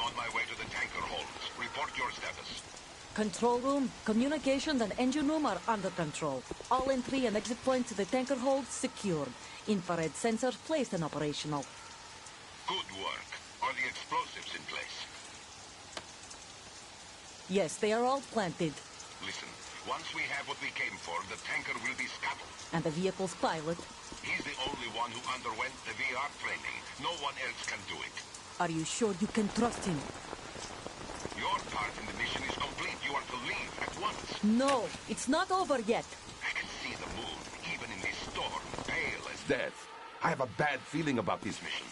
on my way to the tanker holds. Report your status. Control room, communications, and engine room are under control. All entry and exit points to the tanker hold secured. Infrared sensors placed and operational. Good work. Are the explosives in place? Yes, they are all planted. Listen, once we have what we came for, the tanker will be scuttled. And the vehicle's pilot? He's the only one who underwent the VR training. No one else can do it. Are you sure you can trust him? Your part in the mission is complete. You are to leave at once. No, it's not over yet. I can see the moon, even in this storm, pale as death. I have a bad feeling about this mission.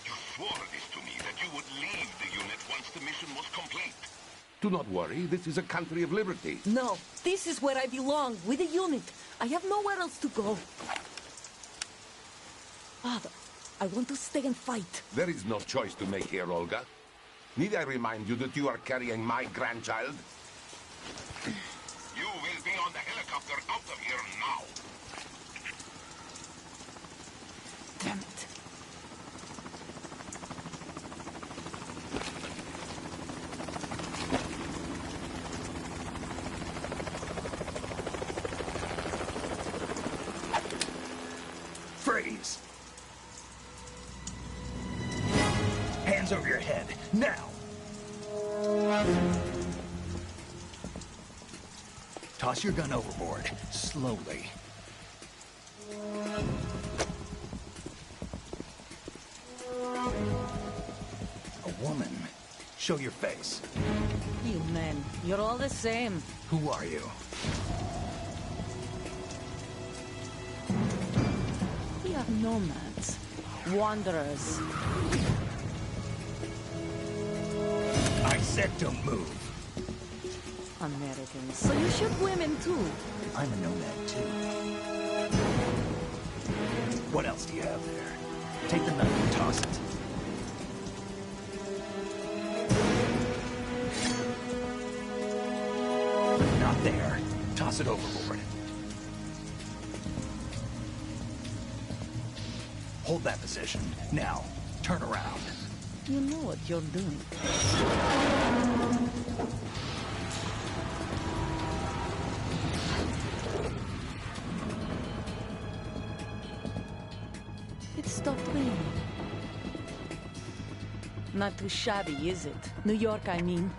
You swore this to me, that you would leave the unit once the mission was complete. Do not worry, this is a country of liberty. No, this is where I belong, with the unit. I have nowhere else to go. Father, I want to stay and fight. There is no choice to make here, Olga. Need I remind you that you are carrying my grandchild? You will be on the helicopter out of here now. Damn it. Freeze! Hands over your head, now! Toss your gun overboard, slowly. A woman. Show your face. You men, you're all the same. Who are you? We are nomads. Wanderers. I said don't move. Americans, so you shoot women too. I'm a nomad too. What else do you have there? Take the knife and toss it. Not there. Toss it overboard. Hold that position. Now, turn around. You know what you're doing. It stopped raining. Not too shabby, is it? New York, I mean.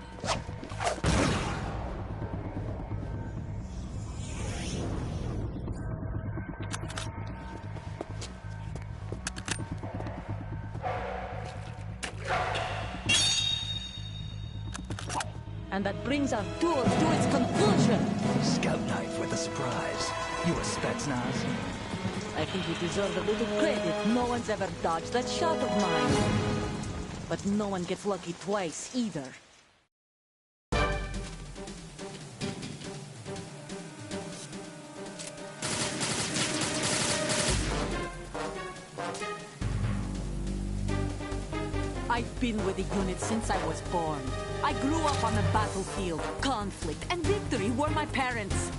And that brings our tour to its conclusion. Scout knife with a surprise. You a Spetsnaz? I think you deserve a little credit. No one's ever dodged that shot of mine. But no one gets lucky twice, either. I've been with the unit since I was born. I grew up on the battlefield. Conflict and victory were my parents.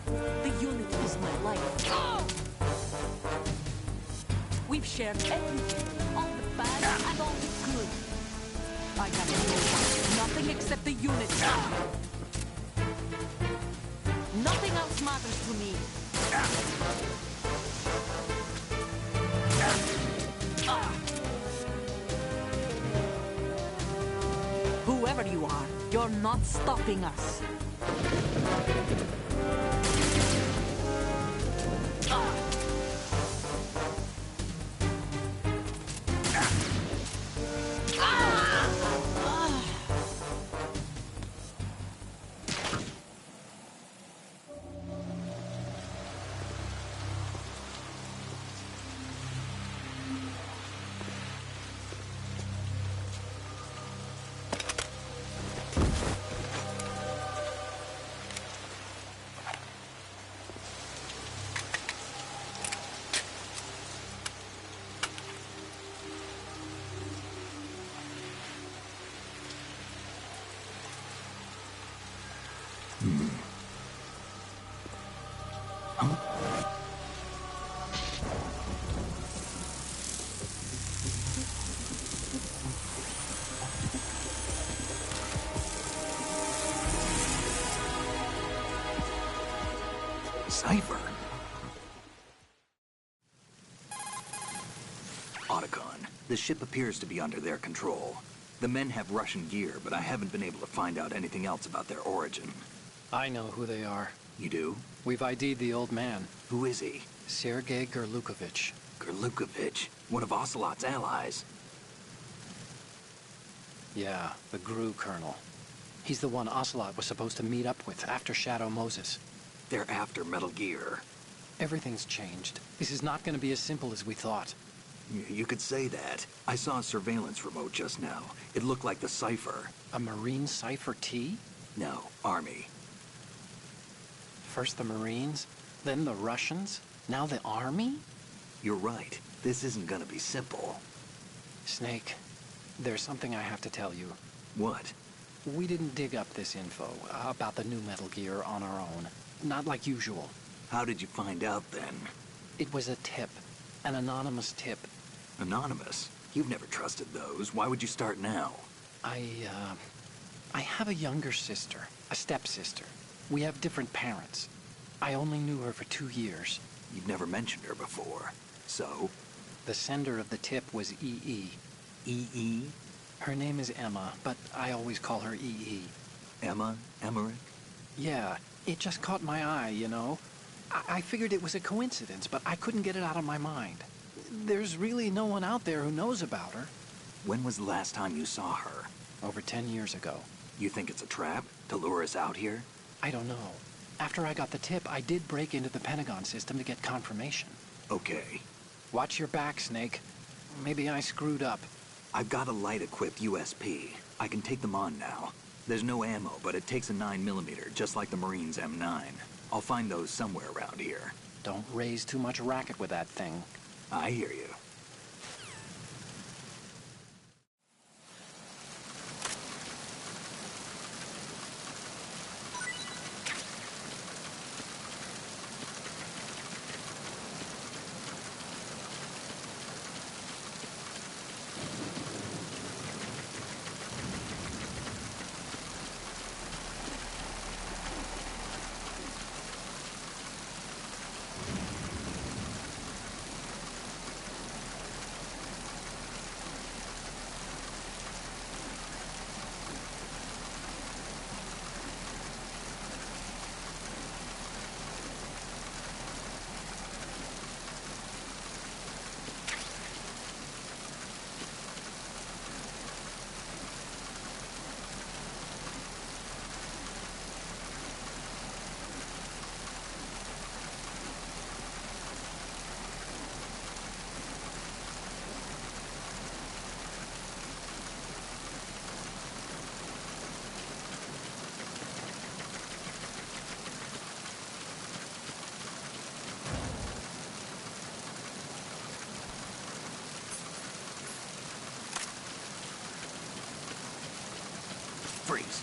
The unit is my life. We've shared everything, all the bad and all the good. I have no one, nothing except the unit. Nothing else matters to me. Whoever you are, you're not stopping us. Cipher? Otacon, the ship appears to be under their control. The men have Russian gear, but I haven't been able to find out anything else about their origin. I know who they are. You do? We've ID'd the old man. Who is he? Sergei Gerlukovich. Gerlukovich, one of Ocelot's allies. Yeah, the GRU colonel. He's the one Ocelot was supposed to meet up with after Shadow Moses. They're after Metal Gear. Everything's changed. This is not going to be as simple as we thought. You could say that. I saw a surveillance remote just now. It looked like the Cipher. A Marine Cipher T? No, Army. First the Marines, then the Russians, now the Army? You're right. This isn't gonna be simple. Snake, there's something I have to tell you. What? We didn't dig up this info about the new Metal Gear on our own. Not like usual. How did you find out then? It was a tip. An anonymous tip. Anonymous? You've never trusted those. Why would you start now? I have a younger sister, a stepsister. We have different parents. I only knew her for 2 years. You've never mentioned her before. So? The sender of the tip was EE. EE? Her name is Emma, but I always call her EE. Emma? Emmerich? Yeah, it just caught my eye, you know? I figured it was a coincidence, but I couldn't get it out of my mind. There's really no one out there who knows about her. When was the last time you saw her? Over 10 years ago. You think it's a trap? To lure us out here? I don't know. After I got the tip, I did break into the Pentagon system to get confirmation. Okay. Watch your back, Snake. Maybe I screwed up. I've got a light-equipped USP. I can take them on now. There's no ammo, but it takes a 9mm, just like the Marines' M9. I'll find those somewhere around here. Don't raise too much racket with that thing. I hear you. Freeze.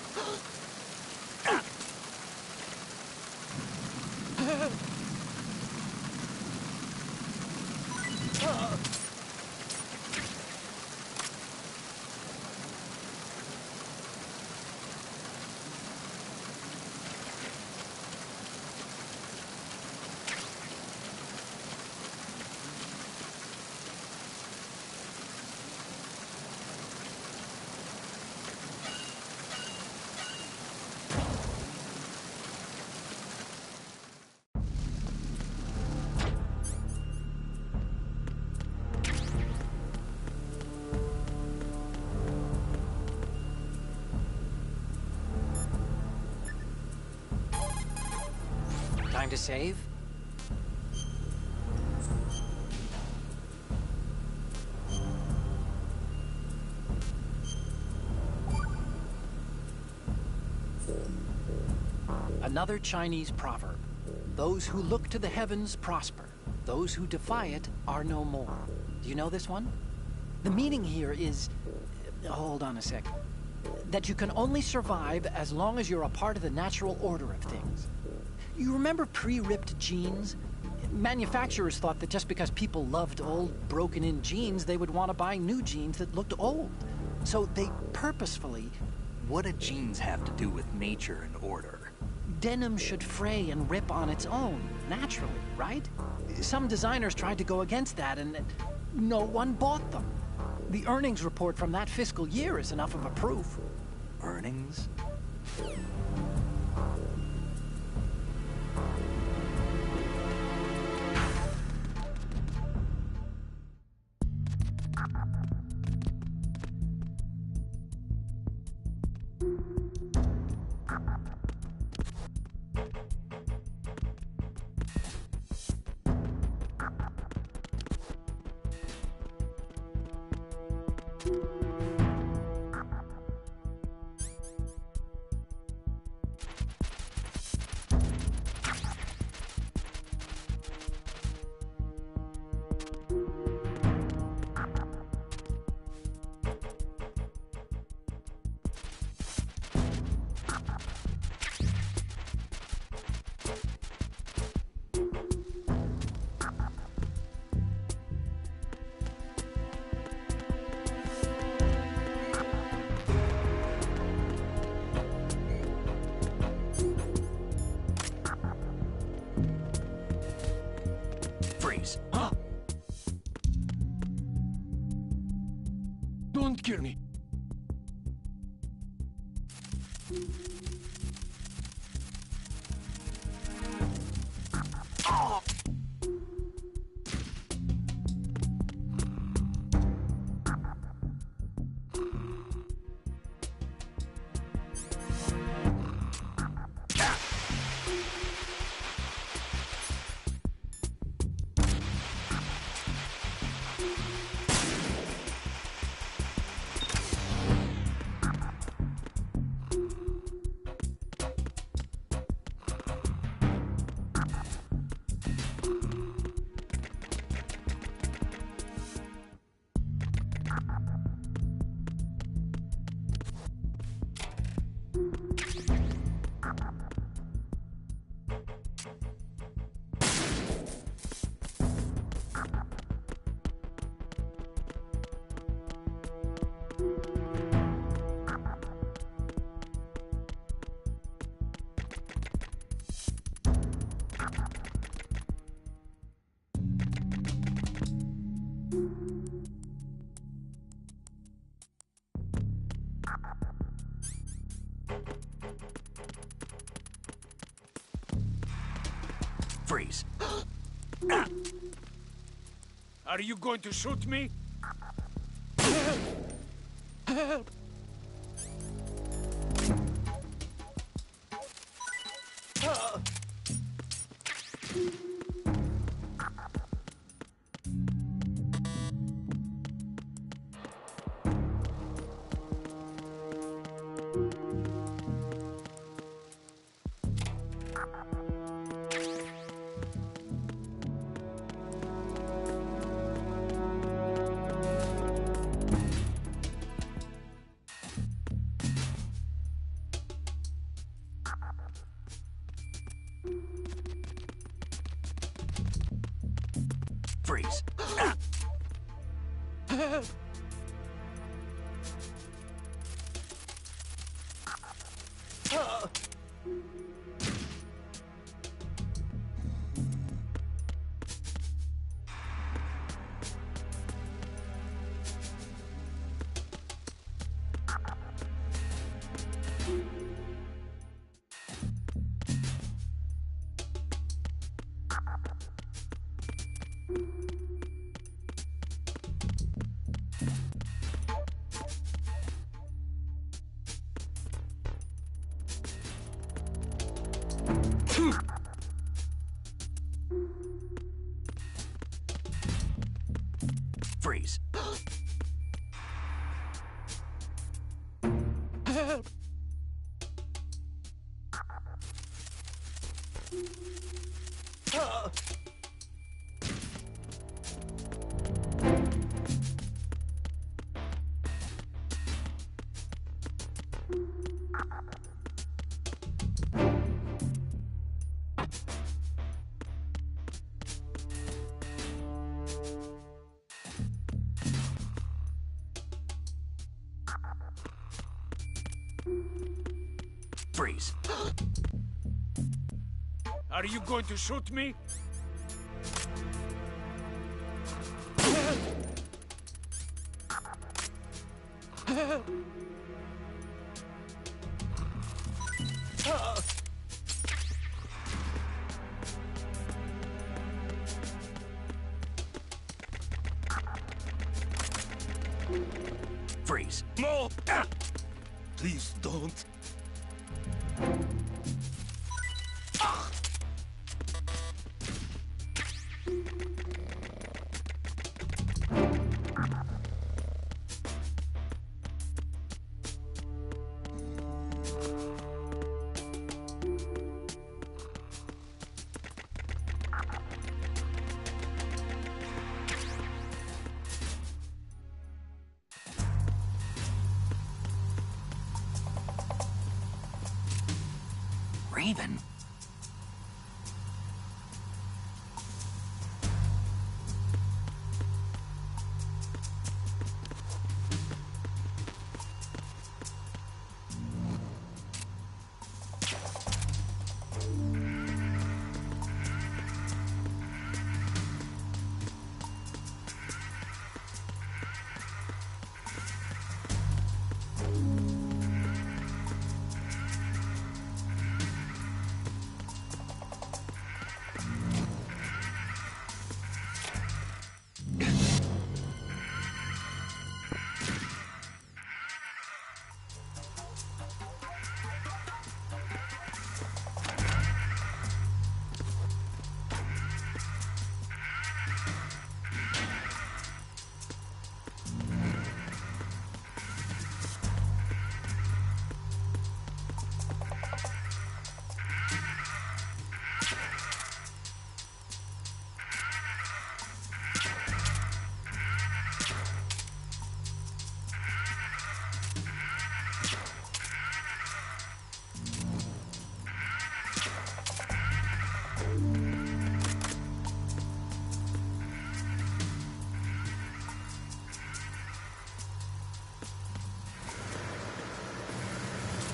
Time to save? Another Chinese proverb. Those who look to the heavens prosper. Those who defy it are no more. Do you know this one? The meaning here is... hold on a sec. That you can only survive as long as you're a part of the natural order of things. You remember pre-ripped jeans? Manufacturers thought that just because people loved old, broken-in jeans, they would want to buy new jeans that looked old. So they purposefully... What do jeans have to do with nature and order? Denim should fray and rip on its own, naturally, right? Some designers tried to go against that, and no one bought them. The earnings report from that fiscal year is enough of a proof. Earnings? Huh? Don't kill me. Oh! Freeze. Are you going to shoot me? Help! Freeze. Help! Freeze. Help! Freeze. Are you going to shoot me? Freeze. No! Please don't. Raven?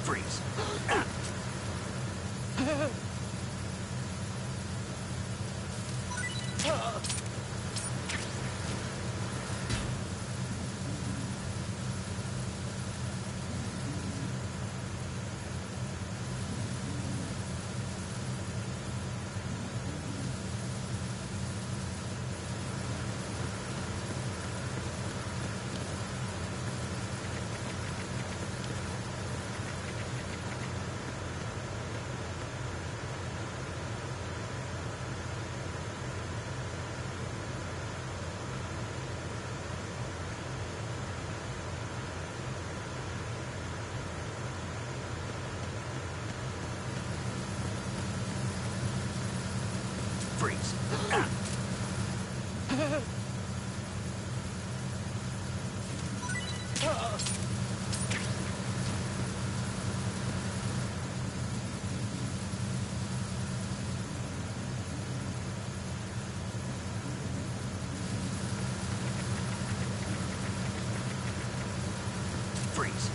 Freeze. Freeze. Freeze.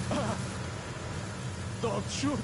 Don't shoot!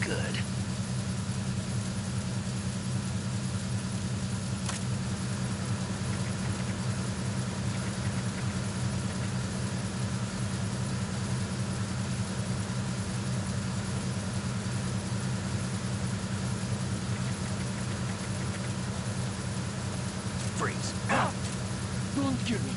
Good. Freeze. Don't kill me.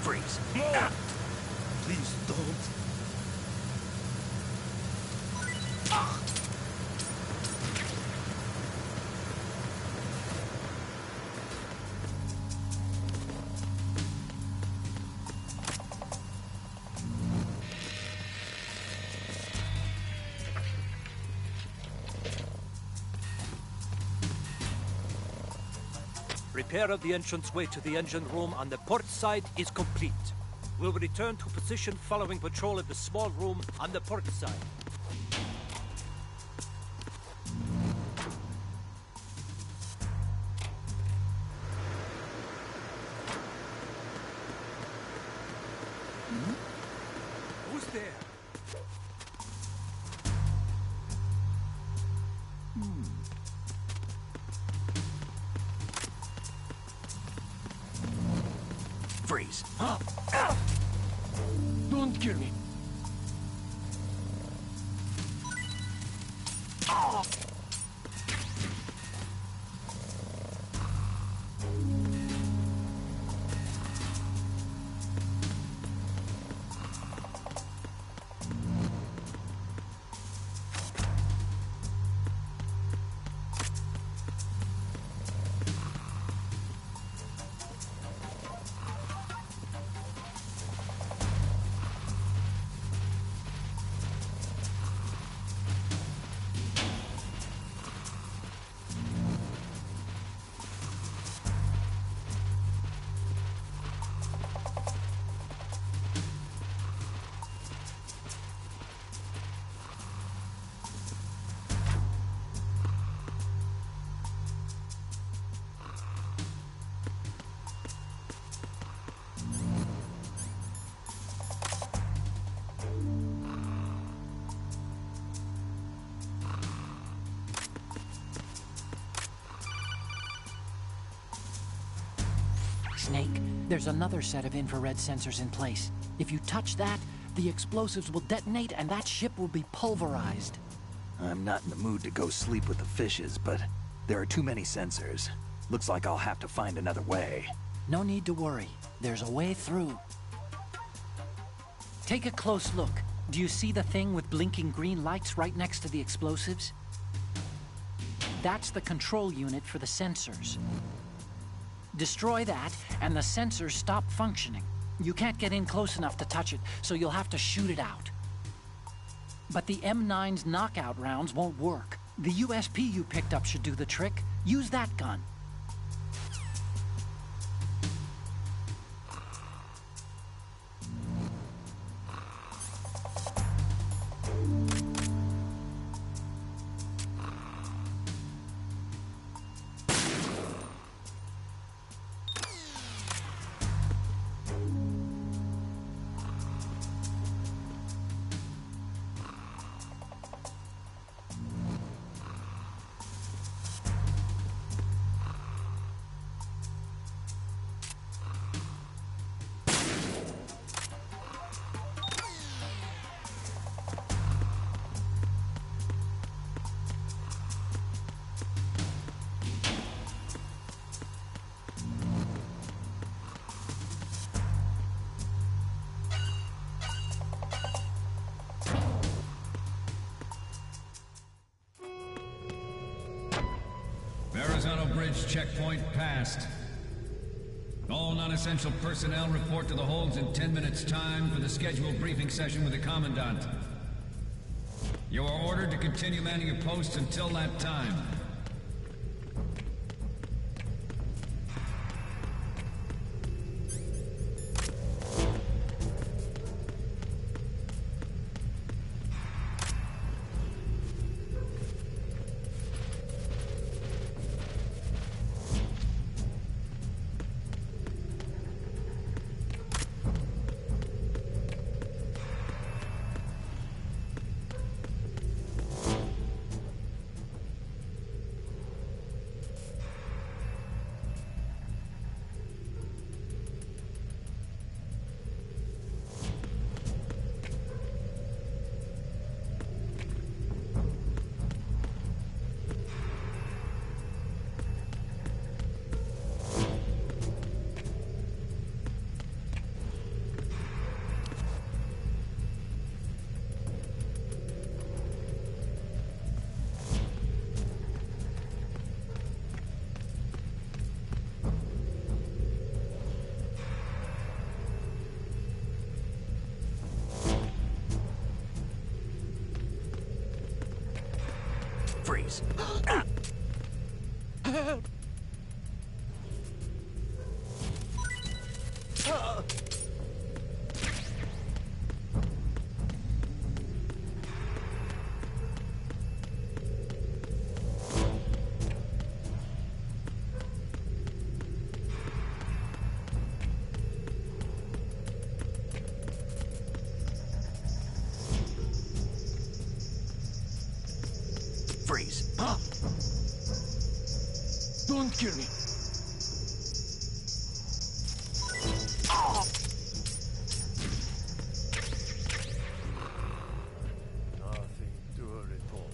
Freeze. No! Please don't. Repair of the entranceway to the engine room on the port side is complete. We'll return to position following patrol of the small room on the port side. Who's there? Freeze. Don't kill me. Snake, there's another set of infrared sensors in place. If you touch that, the explosives will detonate and that ship will be pulverized. I'm not in the mood to go sleep with the fishes, but there are too many sensors. Looks like I'll have to find another way. No need to worry. There's a way through. Take a close look. Do you see the thing with blinking green lights right next to the explosives? That's the control unit for the sensors. Destroy that, and the sensors stop functioning. You can't get in close enough to touch it, so you'll have to shoot it out. But the M9's knockout rounds won't work. The USP you picked up should do the trick. Use that gun. tunnel bridge checkpoint passed. All non-essential personnel report to the holds in 10 minutes' time for the scheduled briefing session with the Commandant. You are ordered to continue manning your posts until that time. Freeze. Freeze. Don't kill me. Nothing to report.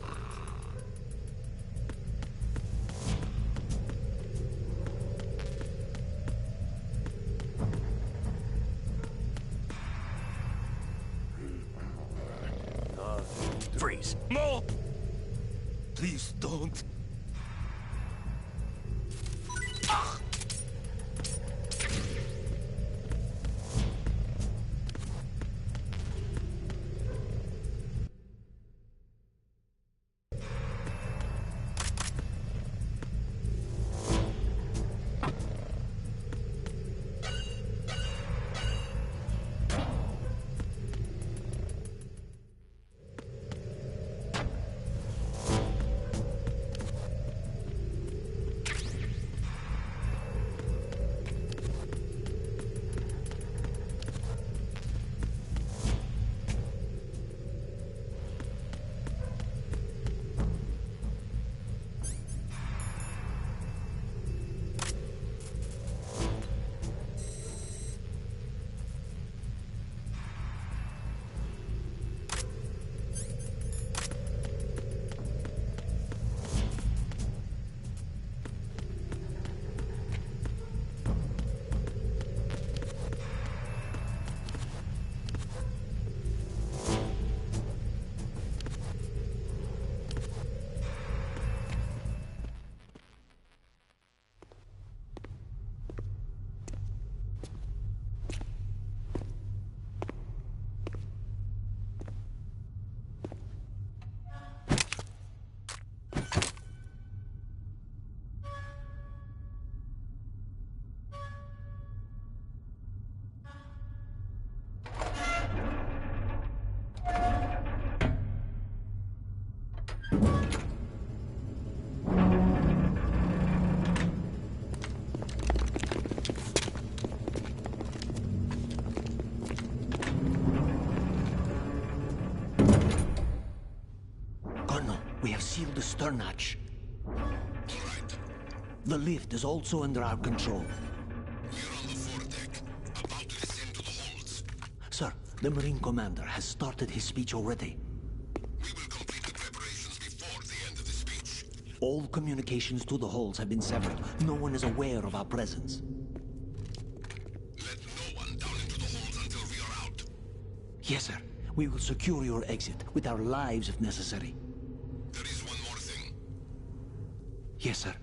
Freeze. No! Please don't. We have sealed the stern hatch. All right. The lift is also under our control. We're on the foredeck, about to descend to the holds. Sir, the Marine Commander has started his speech already. We will complete the preparations before the end of the speech. All communications to the holds have been severed. No one is aware of our presence. Let no one down into the holds until we are out. Yes, sir. We will secure your exit with our lives if necessary. There is one more thing. Yes, sir.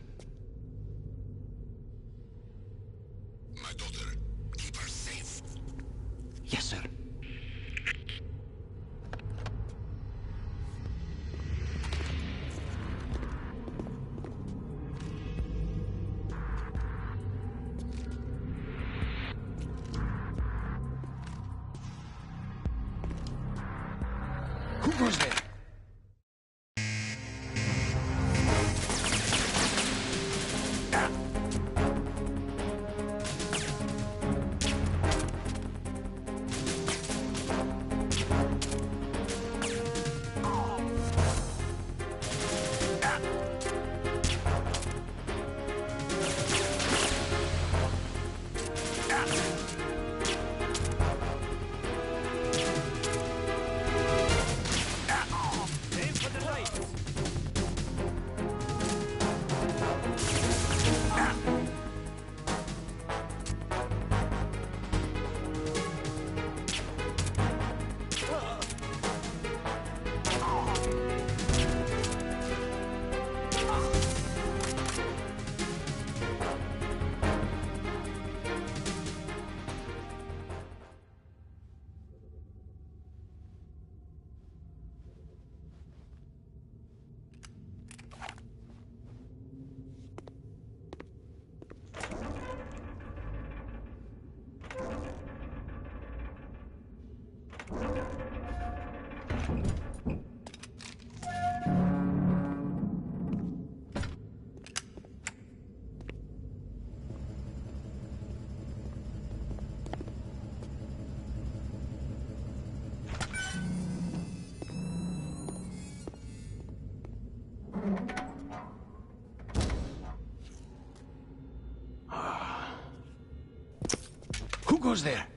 goes there? Who goes there?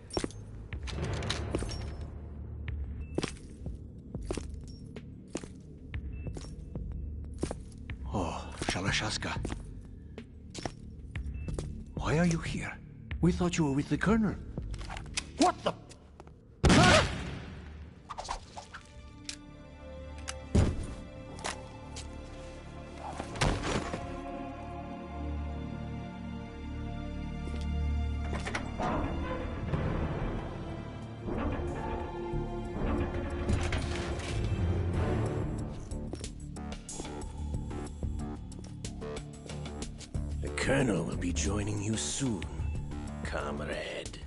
Oh, Shalashaska. Why are you here? We thought you were with the Colonel. What the... The Colonel will be joining you soon, comrade.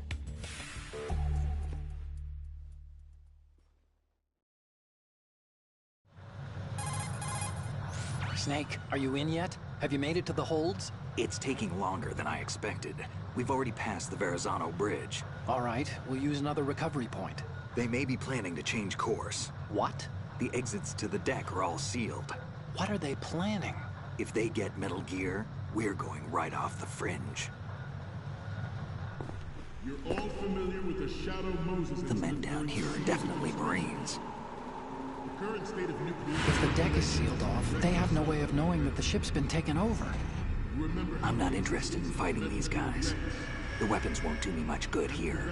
Snake, are you in yet? Have you made it to the holds? It's taking longer than I expected. We've already passed the Verrazano Bridge. All right, we'll use another recovery point. They may be planning to change course. What? The exits to the deck are all sealed. What are they planning? If they get Metal Gear, we're going right off the fringe. You're all familiar with the Shadow Moses. The men down here are definitely Marines. The current state of nuclear... If the deck is sealed off, they have no way of knowing that the ship's been taken over. I'm not interested in fighting these guys. The weapons won't do me much good here.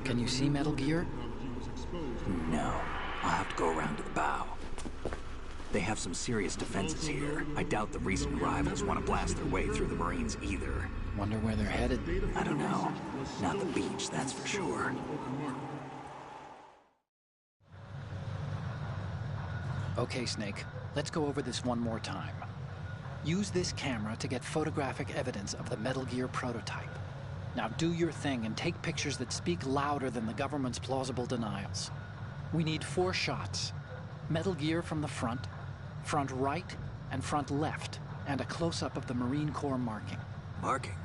Can you see Metal Gear? No. I'll have to go around to the bow. They have some serious defenses here. I doubt the recent rivals want to blast their way through the Marines either. Wonder where they're headed? I don't know. Not the beach, that's for sure. Okay, Snake. Let's go over this one more time. Use this camera to get photographic evidence of the Metal Gear prototype. Now do your thing and take pictures that speak louder than the government's plausible denials. We need 4 shots. Metal Gear from the front right, and front left, and a close-up of the Marine Corps marking. Marking?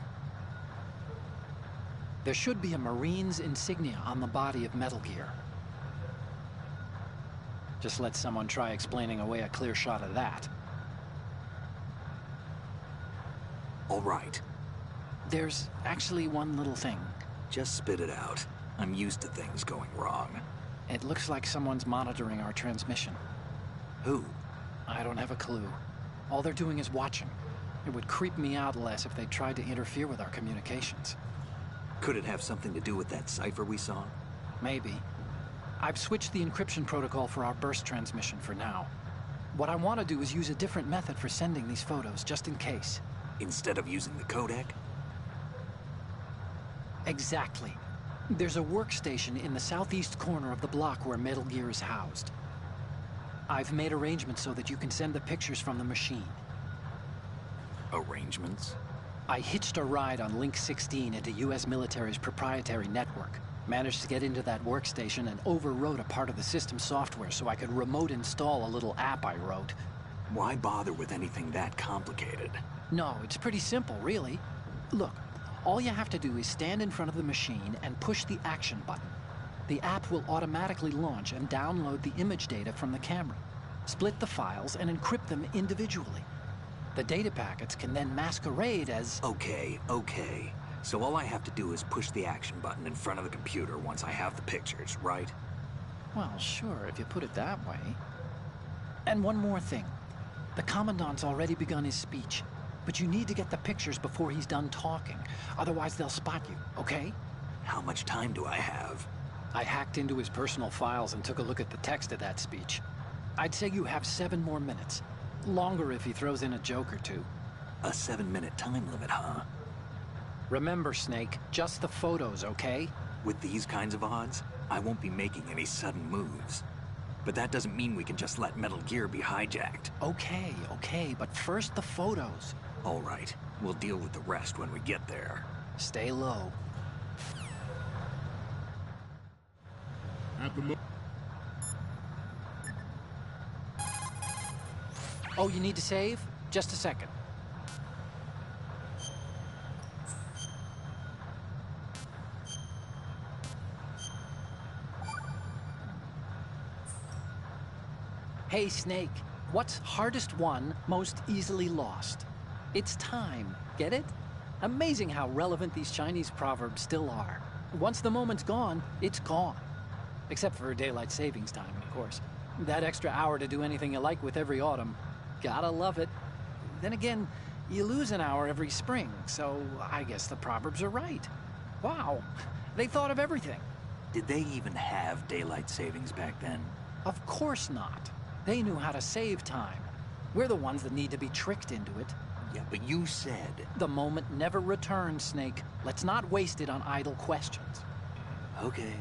There should be a Marine's insignia on the body of Metal Gear. Just let someone try explaining away a clear shot of that. All right. There's actually one little thing. Just spit it out. I'm used to things going wrong. It looks like someone's monitoring our transmission. Who? I don't have a clue. All they're doing is watching. It would creep me out less if they tried to interfere with our communications. Could it have something to do with that cipher we saw? Maybe. I've switched the encryption protocol for our burst transmission for now. What I want to do is use a different method for sending these photos, just in case. Instead of using the codec? Exactly. There's a workstation in the southeast corner of the block where Metal Gear is housed. I've made arrangements so that you can send the pictures from the machine. Arrangements? I hitched a ride on Link 16 into U.S. military's proprietary network. Managed to get into that workstation and overwrote a part of the system software so I could remote install a little app I wrote. Why bother with anything that complicated? No, it's pretty simple, really. Look, all you have to do is stand in front of the machine and push the action button. The app will automatically launch and download the image data from the camera, split the files, and encrypt them individually. The data packets can then masquerade as... Okay. So all I have to do is push the action button in front of the computer once I have the pictures, right? Well, sure, if you put it that way. And one more thing. The Commandant's already begun his speech, but you need to get the pictures before he's done talking. Otherwise, they'll spot you, okay? How much time do I have? I hacked into his personal files and took a look at the text of that speech. I'd say you have 7 more minutes. Longer if he throws in a joke or two. A 7-minute time limit, huh? Remember, Snake, just the photos, okay? With these kinds of odds, I won't be making any sudden moves. But that doesn't mean we can just let Metal Gear be hijacked. Okay, but first the photos. All right, we'll deal with the rest when we get there. Stay low. At the Oh, you need to save? Just a second. Hey, Snake. What's hardest won, most easily lost? It's time. Get it? Amazing how relevant these Chinese proverbs still are. Once the moment's gone, it's gone. Except for daylight savings time, of course. That extra hour to do anything you like with every autumn. Gotta love it. Then again, you lose an hour every spring, so I guess the proverbs are right. Wow, they thought of everything. Did they even have daylight savings back then? Of course not. They knew how to save time. We're the ones that need to be tricked into it. Yeah, but you said... The moment never returns, Snake. Let's not waste it on idle questions. Okay.